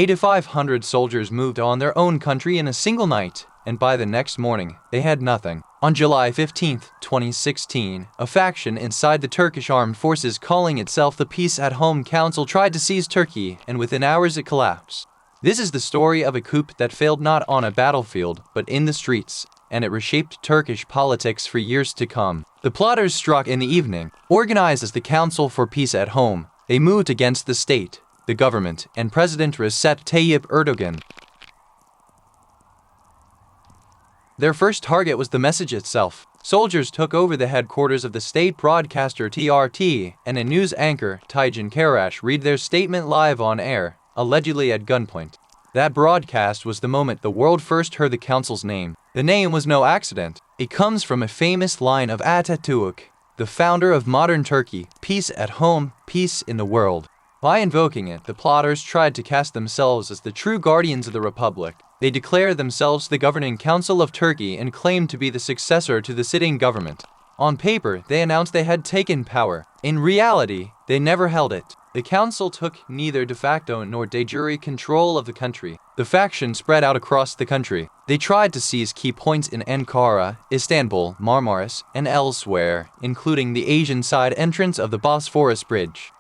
to 500 soldiers moved on their own country in a single night, and by the next morning, they had nothing. On July 15, 2016, a faction inside the Turkish armed forces calling itself the Peace at Home Council tried to seize Turkey, and within hours it collapsed. This is the story of a coup that failed not on a battlefield, but in the streets, and it reshaped Turkish politics for years to come. The plotters struck in the evening. Organized as the Council for Peace at Home, they moved against the state, the government, and President Recep Tayyip Erdoğan. Their first target was the message itself. Soldiers took over the headquarters of the state broadcaster TRT, and a news anchor, Taycan Karash, read their statement live on air, allegedly at gunpoint. That broadcast was the moment the world first heard the council's name. The name was no accident. It comes from a famous line of Atatürk, the founder of modern Turkey: peace at home, peace in the world. By invoking it, the plotters tried to cast themselves as the true guardians of the republic. They declared themselves the governing council of Turkey and claimed to be the successor to the sitting government. On paper, they announced they had taken power. In reality, they never held it. The council took neither de facto nor de jure control of the country. The faction spread out across the country. They tried to seize key points in Ankara, Istanbul, Marmaris, and elsewhere, including the Asian side entrance of the Bosphorus bridge.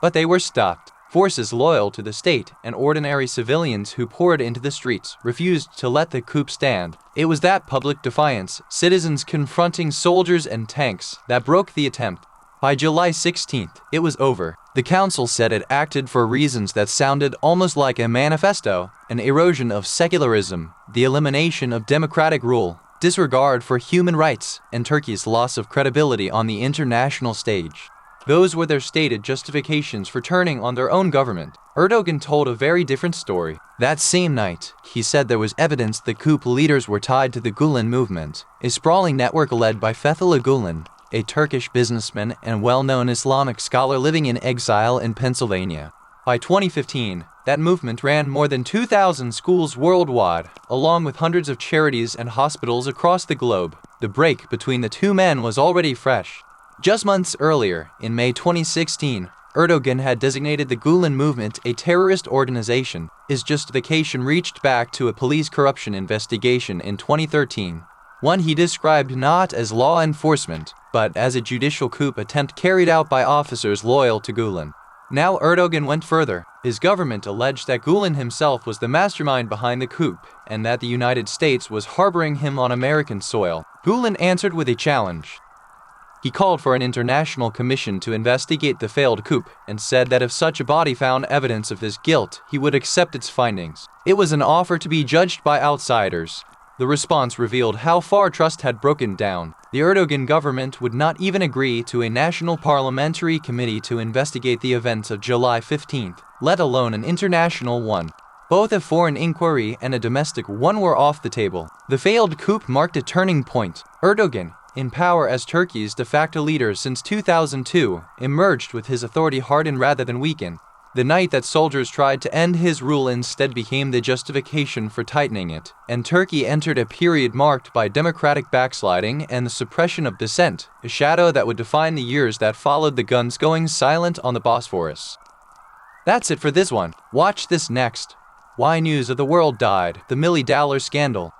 But they were stopped. Forces loyal to the state and ordinary civilians who poured into the streets refused to let the coup stand. It was that public defiance, citizens confronting soldiers and tanks, that broke the attempt. By July 16th, it was over. The council said it acted for reasons that sounded almost like a manifesto: an erosion of secularism, the elimination of democratic rule, disregard for human rights, and Turkey's loss of credibility on the international stage. Those were their stated justifications for turning on their own government. Erdoğan told a very different story. That same night, he said there was evidence the coup leaders were tied to the Gülen movement, a sprawling network led by Fethullah Gülen, a Turkish businessman and well-known Islamic scholar living in exile in Pennsylvania. By 2015, that movement ran more than 2,000 schools worldwide, along with hundreds of charities and hospitals across the globe. The break between the two men was already fresh. Just months earlier, in May 2016, Erdoğan had designated the Gülen movement a terrorist organization. His justification reached back to a police corruption investigation in 2013, one he described not as law enforcement, but as a judicial coup attempt carried out by officers loyal to Gülen. Now Erdoğan went further. His government alleged that Gülen himself was the mastermind behind the coup, and that the United States was harboring him on American soil. Gülen answered with a challenge. He called for an international commission to investigate the failed coup, and said that if such a body found evidence of his guilt, he would accept its findings. It was an offer to be judged by outsiders. The response revealed how far trust had broken down. The Erdoğan government would not even agree to a national parliamentary committee to investigate the events of July 15th, let alone an international one. Both a foreign inquiry and a domestic one were off the table. The failed coup marked a turning point. Erdoğan, in power as Turkey's de facto leader since 2002, emerged with his authority hardened rather than weakened. The night that soldiers tried to end his rule instead became the justification for tightening it, and Turkey entered a period marked by democratic backsliding and the suppression of dissent, a shadow that would define the years that followed the guns going silent on the Bosphorus. That's it for this one. Watch this next. Why news of the world died, the $1 million scandal.